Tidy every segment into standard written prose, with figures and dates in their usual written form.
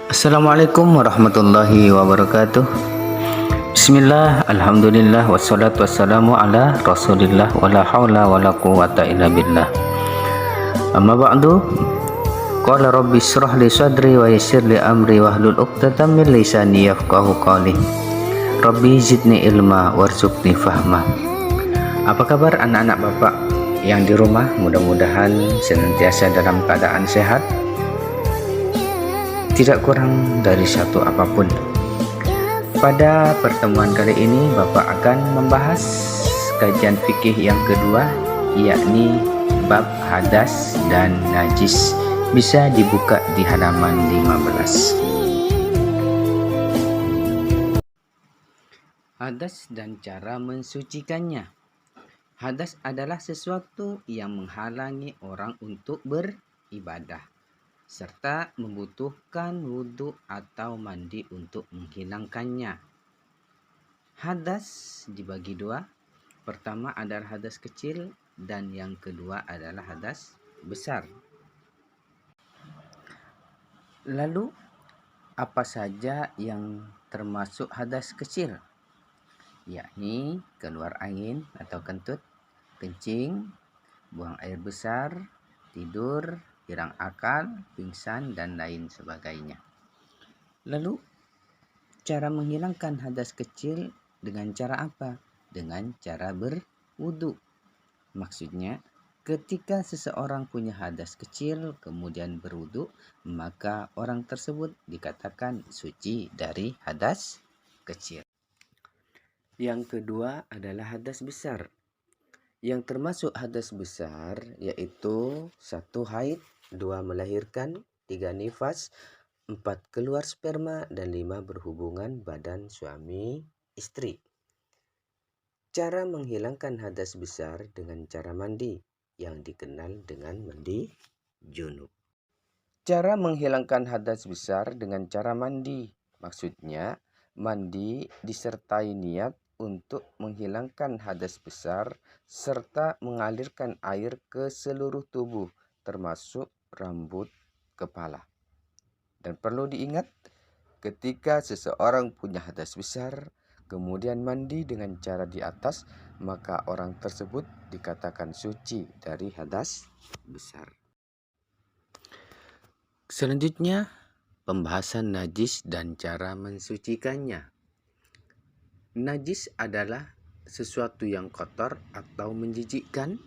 Assalamualaikum warahmatullahi wabarakatuh. Bismillah, alhamdulillah, wassalatu wassalamu ala rasulillah, wala hawla wala quwata illa billah. Amma ba'du, qala rabbi syrah li sadri wa yassir li amri wahlul uqdatam min lisani yafqahu qawli. Rabbi zidni ilma warzuqni fahma. Apa kabar anak-anak Bapak yang di rumah? Mudah-mudahan senantiasa dalam keadaan sehat, tidak kurang dari satu apapun. Pada pertemuan kali ini Bapak akan membahas kajian fikih yang kedua, yakni bab hadas dan najis. Bisa dibuka di halaman 15. Hadas dan cara mensucikannya. Hadas adalah sesuatu yang menghalangi orang untuk beribadah, serta membutuhkan wudhu atau mandi untuk menghilangkannya. Hadas dibagi dua. Pertama adalah hadas kecil dan yang kedua adalah hadas besar. Lalu apa saja yang termasuk hadas kecil? Yakni keluar angin atau kentut, kencing, buang air besar, tidur, hilang akal, pingsan, dan lain sebagainya. Lalu, cara menghilangkan hadas kecil dengan cara apa? Dengan cara berwudu. Maksudnya, ketika seseorang punya hadas kecil kemudian berwudu, maka orang tersebut dikatakan suci dari hadas kecil. Yang kedua adalah hadas besar. Yang termasuk hadas besar yaitu 1 haid, 2 melahirkan, 3 nifas, 4 keluar sperma, dan 5 berhubungan badan suami istri. Cara menghilangkan hadas besar dengan cara mandi yang dikenal dengan mandi junub. Cara menghilangkan hadas besar dengan cara mandi, maksudnya mandi disertai niat untuk menghilangkan hadas besar serta mengalirkan air ke seluruh tubuh termasuk rambut kepala. Dan perlu diingat, ketika seseorang punya hadas besar kemudian mandi dengan cara di atas, maka orang tersebut dikatakan suci dari hadas besar. Selanjutnya, pembahasan najis dan cara mensucikannya. Najis adalah sesuatu yang kotor atau menjijikkan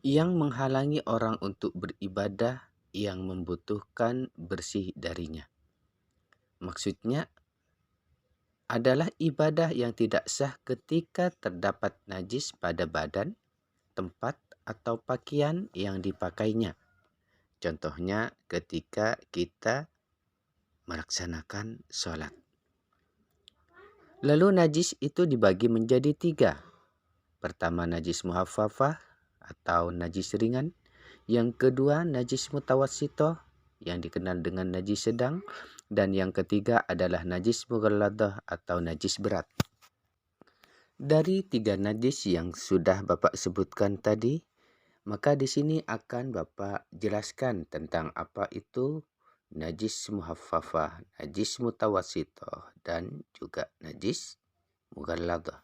yang menghalangi orang untuk beribadah yang membutuhkan bersih darinya. Maksudnya adalah ibadah yang tidak sah ketika terdapat najis pada badan, tempat, atau pakaian yang dipakainya. Contohnya ketika kita melaksanakan sholat. Lalu najis itu dibagi menjadi 3. Pertama najis muhaffafah atau najis ringan. Yang kedua najis mutawassithah yang dikenal dengan najis sedang. Dan yang ketiga adalah najis mughalladah atau najis berat. Dari 3 najis yang sudah Bapak sebutkan tadi, maka di sini akan Bapak jelaskan tentang apa itu najis muhaffafah, najis mutawassithah, dan juga najis mughalladah.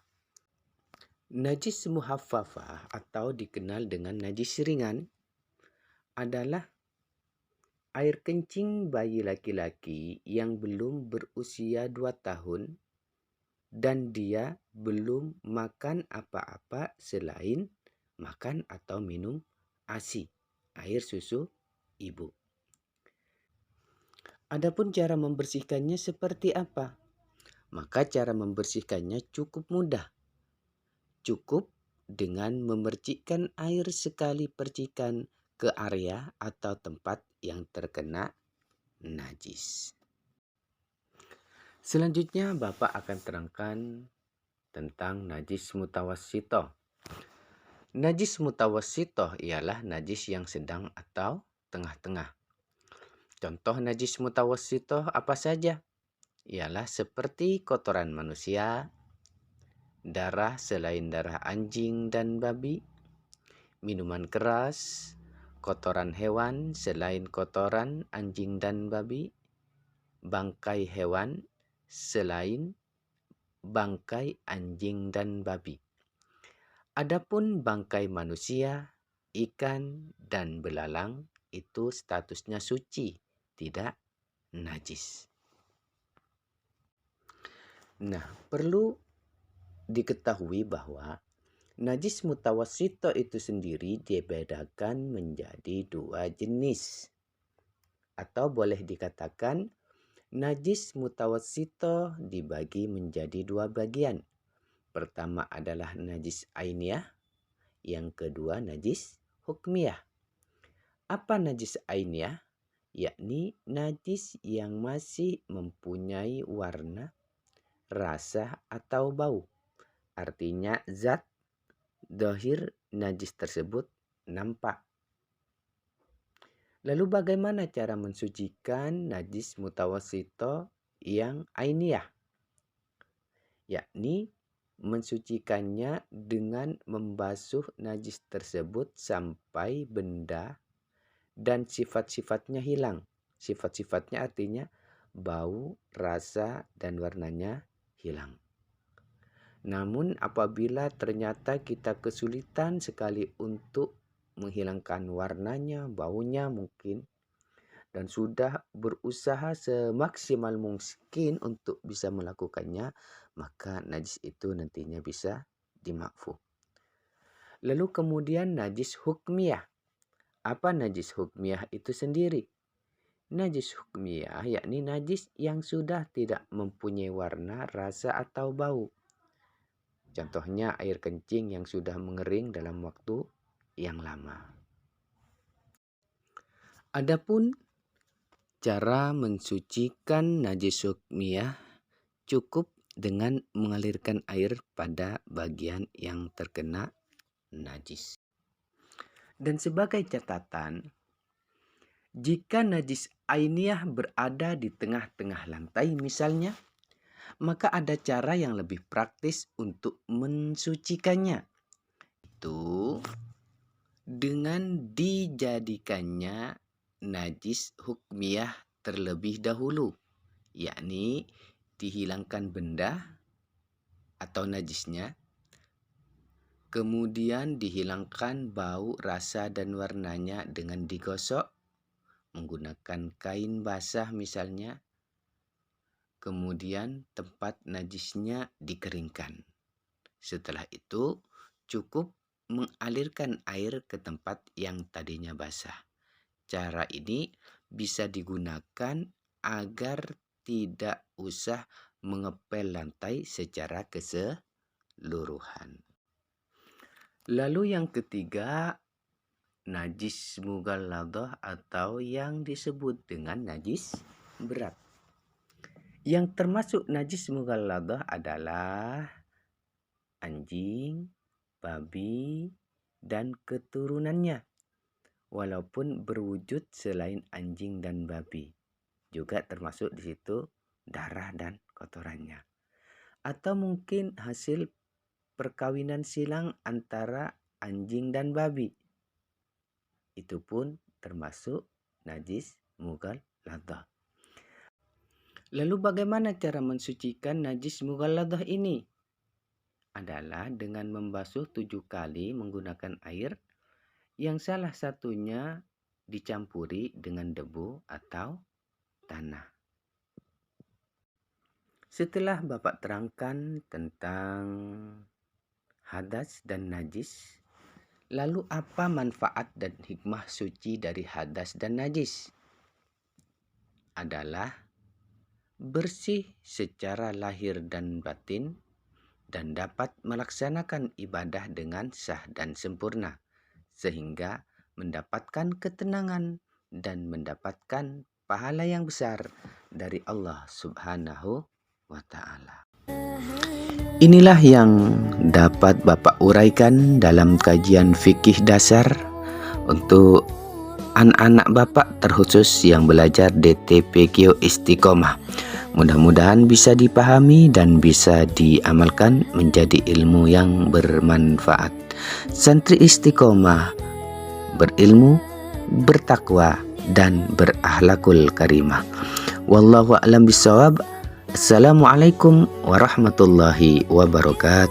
Najis muhaffafah atau dikenal dengan najis ringan adalah air kencing bayi laki-laki yang belum berusia 2 tahun dan dia belum makan apa-apa selain makan atau minum ASI, air susu ibu. Adapun cara membersihkannya seperti apa? Maka cara membersihkannya cukup mudah. Cukup dengan memercikkan air sekali percikan ke area atau tempat yang terkena najis. Selanjutnya Bapak akan terangkan tentang najis mutawassithah. Najis mutawassithah ialah najis yang sedang atau tengah-tengah. Contoh najis mutawassithah apa saja? Ialah seperti kotoran manusia, darah selain darah anjing dan babi, minuman keras, kotoran hewan selain kotoran anjing dan babi, bangkai hewan selain bangkai anjing dan babi. Adapun bangkai manusia, ikan, dan belalang itu statusnya suci, tidak najis. Nah, perlu diketahui bahwa najis mutawassito itu sendiri dibedakan menjadi 2 jenis. Atau boleh dikatakan najis mutawassito dibagi menjadi 2 bagian. Pertama adalah najis ainiyah, yang kedua najis hukmiyah. Apa najis ainiyah? Yakni najis yang masih mempunyai warna, rasa atau bau. Artinya zat zahir najis tersebut nampak. Lalu bagaimana cara mensucikan najis mutawassito yang ainiyah? Yakni mensucikannya dengan membasuh najis tersebut sampai benda dan sifat-sifatnya hilang. Sifat-sifatnya artinya bau, rasa, dan warnanya hilang. Namun apabila ternyata kita kesulitan sekali untuk menghilangkan warnanya, baunya mungkin, dan sudah berusaha semaksimal mungkin untuk bisa melakukannya, maka najis itu nantinya bisa dimakfu. Lalu kemudian najis hukmiyah. Apa najis hukmiyah itu sendiri? Najis hukmiyah yakni najis yang sudah tidak mempunyai warna, rasa, atau bau. Contohnya air kencing yang sudah mengering dalam waktu yang lama. Adapun cara mensucikan najis hukmiyah cukup dengan mengalirkan air pada bagian yang terkena najis. Dan sebagai catatan, jika najis ainiyah berada di tengah-tengah lantai misalnya, maka ada cara yang lebih praktis untuk mensucikannya. Itu dengan dijadikannya najis hukmiyah terlebih dahulu, yakni dihilangkan benda atau najisnya, kemudian dihilangkan bau, rasa, dan warnanya dengan digosok menggunakan kain basah misalnya. Kemudian tempat najisnya dikeringkan. Setelah itu cukup mengalirkan air ke tempat yang tadinya basah. Cara ini bisa digunakan agar tidak usah mengepel lantai secara keseluruhan. Lalu yang ketiga, najis mughalladah atau yang disebut dengan najis berat. Yang termasuk najis mughalladah adalah anjing, babi, dan keturunannya. Walaupun berwujud selain anjing dan babi, juga termasuk di situ darah dan kotorannya. Atau mungkin hasil perkawinan silang antara anjing dan babi. Itu pun termasuk najis mughalladah. Lalu bagaimana cara mensucikan najis mughalladah ini? Adalah dengan membasuh 7 kali menggunakan air yang salah satunya dicampuri dengan debu atau tanah. Setelah Bapak terangkan tentang hadas dan najis, lalu apa manfaat dan hikmah suci dari hadas dan najis? Adalah bersih secara lahir dan batin dan dapat melaksanakan ibadah dengan sah dan sempurna, sehingga mendapatkan ketenangan dan mendapatkan pahala yang besar dari Allah Subhanahu wa Ta'ala. Inilah yang dapat Bapak uraikan dalam kajian fikih dasar untuk anak-anak Bapak, terkhusus yang belajar DTPQ Istiqomah. Mudah-mudahan bisa dipahami dan bisa diamalkan menjadi ilmu yang bermanfaat. Santri Istiqomah berilmu, bertakwa, dan berakhlakul karimah. Wallahu a'lam bishawab. Assalamualaikum warahmatullahi wabarakatuh.